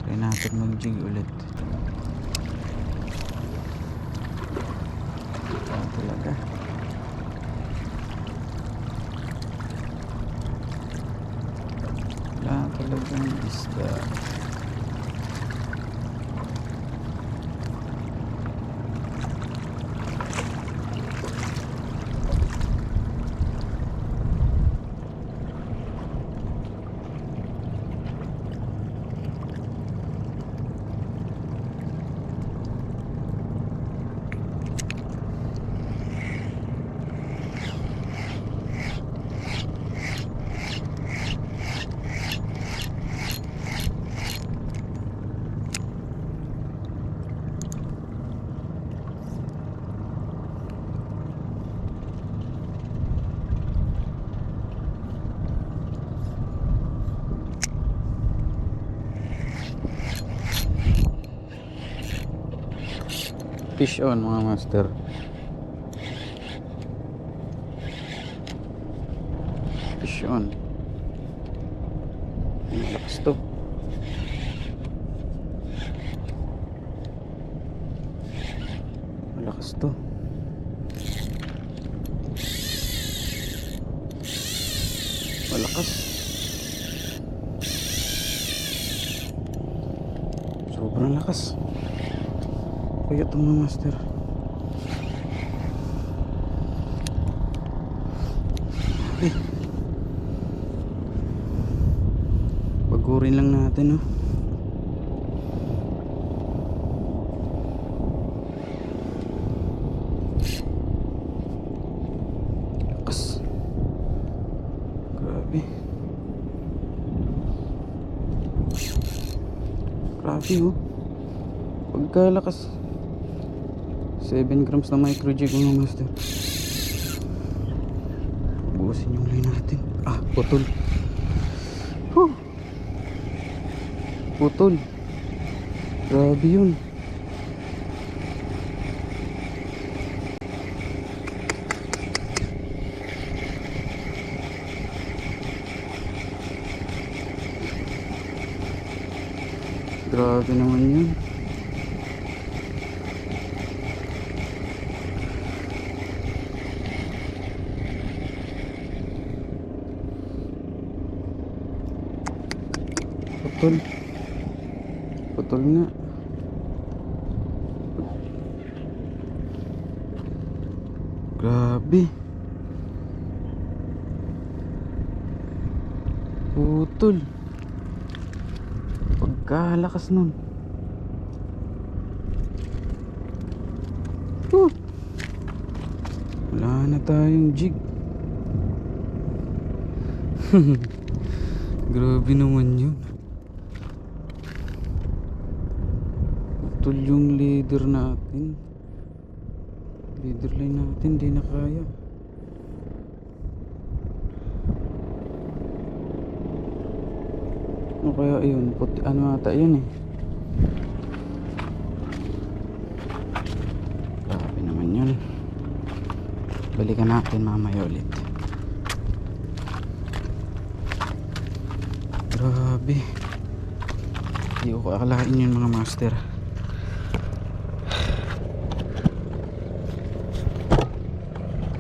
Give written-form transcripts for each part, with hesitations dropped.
Try natin mag-jig ulit. Wala talaga. Wala talagang isda. Fish on mga master. Fish on. Malakas to. Malakas to. Malakas. Sobrang lakas. Kaya ito mga master. Okay. Bagurin lang natin, no? Lakas. Grabe. Grabe, oh. Pagkalakas. 7 grams na micro jig mga master. Buusin yung line natin. Ah, putol. Huh. Putol. Grabe yun. Grabe naman yun. Putol. Putol nga. Grabe. Putol. Pagkalakas nun. Wala na tayong jig. Grabe naman yun. Putol yung leader natin. Leader line natin, di na kaya. Ano kaya yun? Puti, ano ata yun eh. Grabe naman yun. Balikan natin mamaya ulit. Grabe. Hindi ko akalain yun mga master.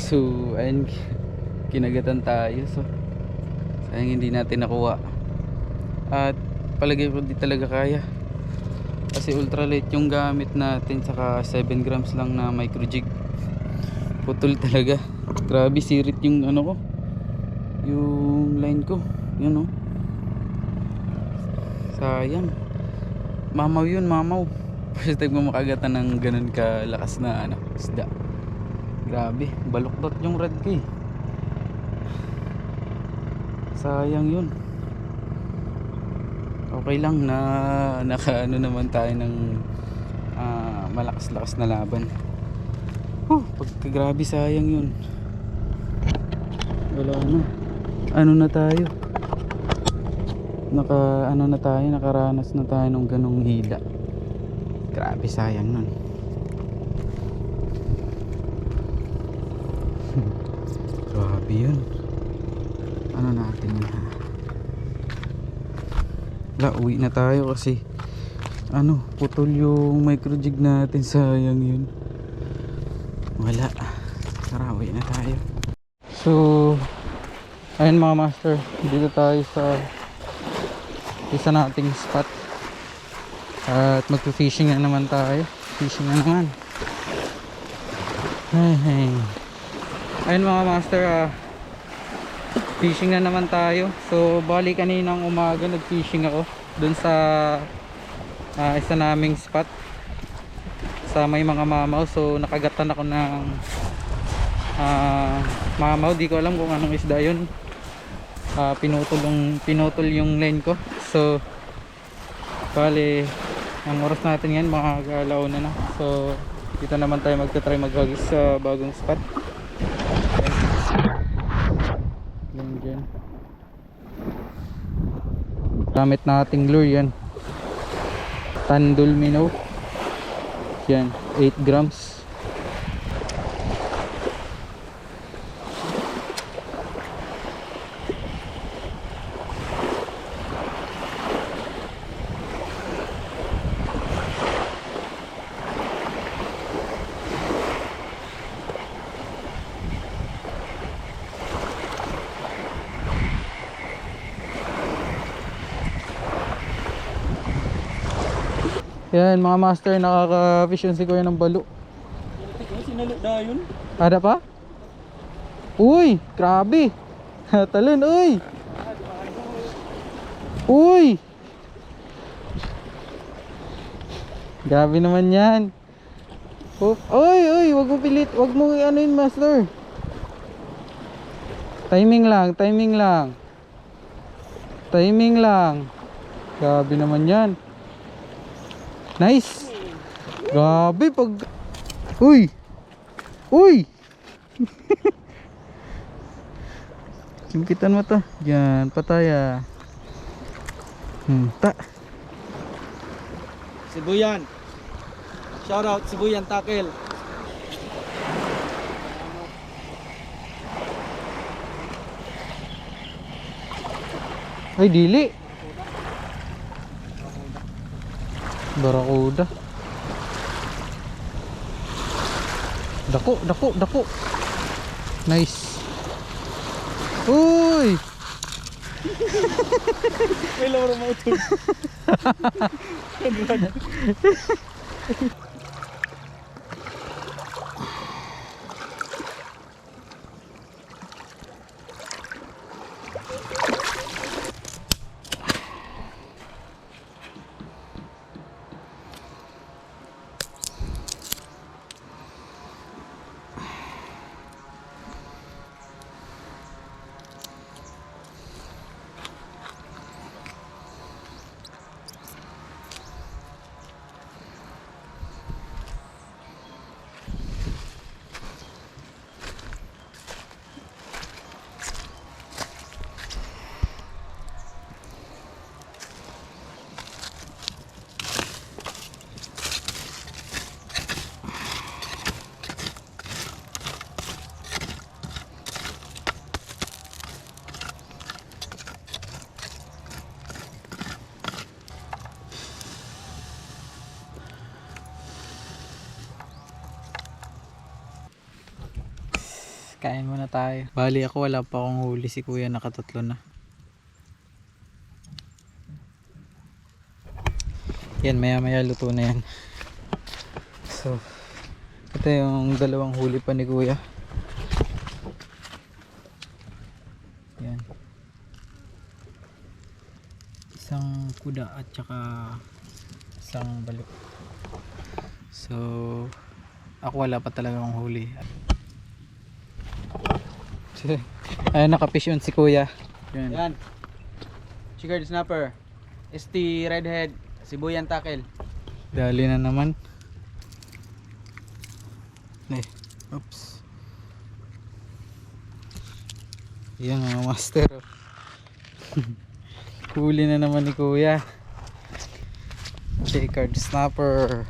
So ayun, kinagatan tayo. So sayang hindi natin nakuha. At palagay ko di talaga kaya. Kasi ultralight yung gamit natin. Saka 7 grams lang na micro jig. Putol talaga. Grabe, sirit yung ano ko, yung line ko. Yun, oh. Sayang. Mamaw yun, mamaw. First time mo makagatan ng ganun kalakas na ano, isda. Grabe, baluktot yung rad ko eh. Sayang yun. Okay lang na naka ano naman tayo ng malakas-lakas na laban. Pagkagrabe, sayang yun. Wala na. Ano na tayo? Ano na tayo, nakaranas na tayo ng ganong hila. Grabe, sayang nun. Grabe yun. Ano natin na? Wala, uwi na tayo kasi ano, putol yung micro jig natin, sayang yun. Wala, karawi na tayo. So ayun mga master, dito tayo sa isa nating spot at magpo-fishing na naman tayo. Fishing na naman. Hey. Ayun mga master, fishing na naman tayo. So bali kaninang umaga nag-fishing ako dun sa isa naming spot sa may mga mamaw. So nakagatan ako ng mamaw, di ko alam kung anong isda yun. Pinutol yung line ko. So bali ang oras natin ngayon mga alauna na. So dito naman tayo magta-try maghagis sa bagong spot. Yan. Gamit nating lure yan, Tandul Minnow yan, 8 grams. Yan mga master, nakaka-fish yun si kuya ng balo. Sinalo na yun. Ada pa? Uy, grabe. Talon, uy. Uy. Grabe naman yan. Uy, wag mo pilit. Wag mo ano yun, master. Timing lang. Grabe naman yan. Nice. Grabe pag... Uy. Simpitan mo to. Yan, pataya. Sibuyan. Shout out Sibuyan Tackle. Ay, dili. Barakuda. Dako. Nice. Uy. May laro mo ito. Kain muna tayo. Bali ako wala pa akong huli, si kuya nakatatlo na. Yan, maya luto na yan. So ito yung dalawang huli pa ni kuya. Yan, isang kuda at saka isang balok. So ako wala pa talaga akong huli. Ayun, nakafish on si kuya. Yan. Chigard snapper. ST redhead. Sibuyan Tackle. Dali na naman. Oops. Yan mga master. Huli na naman ni kuya. Chigard snapper.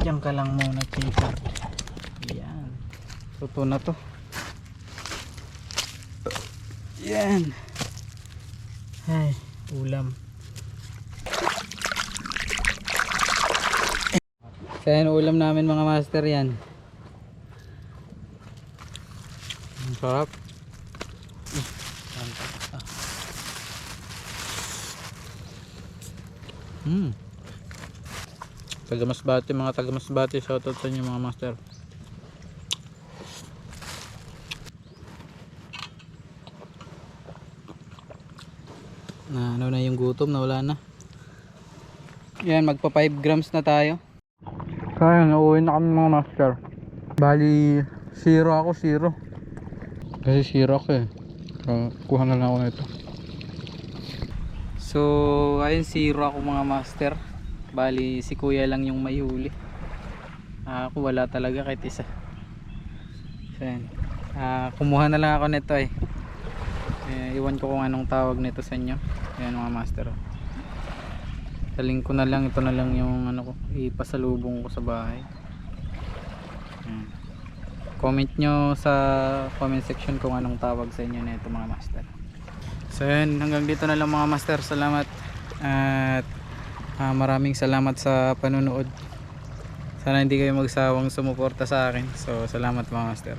Diyan ka lang muna, Chigard. Yan. Tuto na to. Yan. Ay, ulam. So yan, ulam namin mga master yan. Ang sarap. Taga-Masbate, mga taga-Masbate, shoutout sa inyo mga master. Na ano na yung gutom, nawala na. Yan, magpa 5 grams na tayo. Kaya nauwi na kami mga master. Bali 0 ako, 0. Kasi 0 ako eh. So, kuha na lang ako nito. So ayun, 0 ako mga master. Bali si kuya lang yung may huli. Ako wala talaga kahit isa. So yan. Kumuha na lang ako nito eh. Iwan ko kung anong tawag nito sa inyo. Ayan mga master. Taling ko na lang, ito na lang yung ano ko, ipasalubong ko sa bahay. Ayan. Comment nyo sa comment section kung anong tawag sa inyo nito mga master. So yan, hanggang dito na lang mga master. Salamat at maraming salamat sa panunood. Sana hindi kayo magsawang sumuporta sa akin. So salamat mga master.